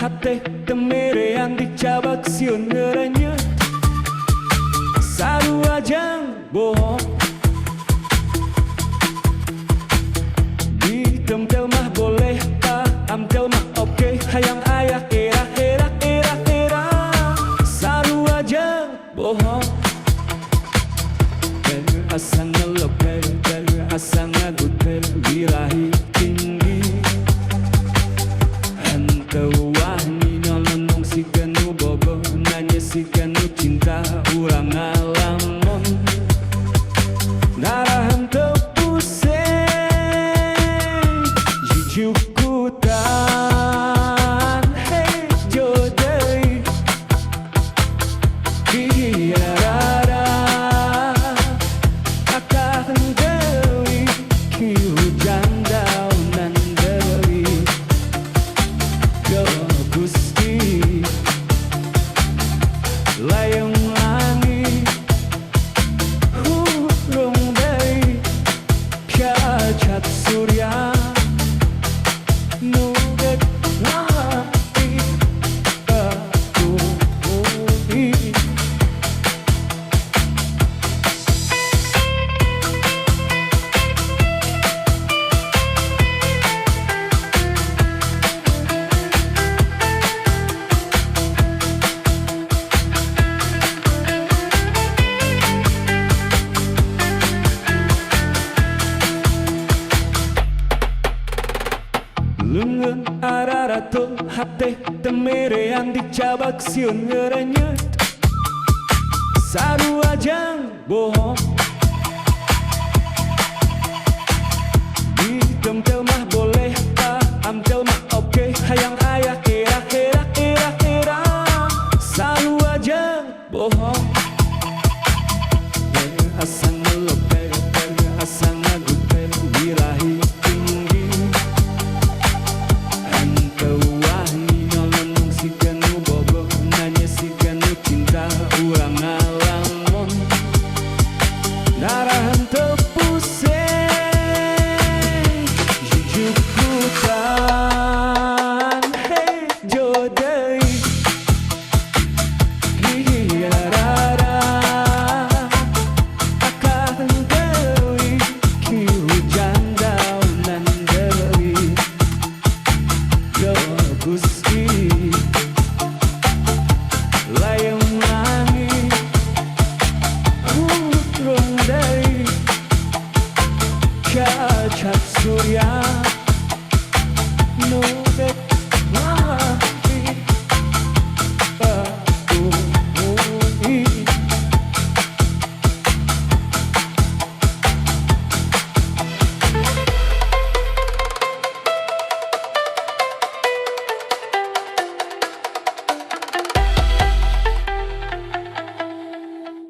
hati temere yang dicabak siun ngeranya sarua jang bohong di temtel mah boleh tak amtel mah oke hayang ayah era era era era sarua jang bohong asang ngelopel asang ngagupel birahi tinggi henteu wahni nolonong si ganu bogo nanya si ganu cinta urang ngalamun darah henteu pusing jijukutan hey jodei kirara layang langit hurung day kacat surya nuget hati aku ini lengan ararato hati temere yang dicabak siun ngeranyet sarua jang bohong di temtel mah boleh tak amtel mah oke hayang ayah era era era era sarua jang bohong asang ngelopel asang ngagupel birahi tinggi cinta urang ngalamun darah henteu pusing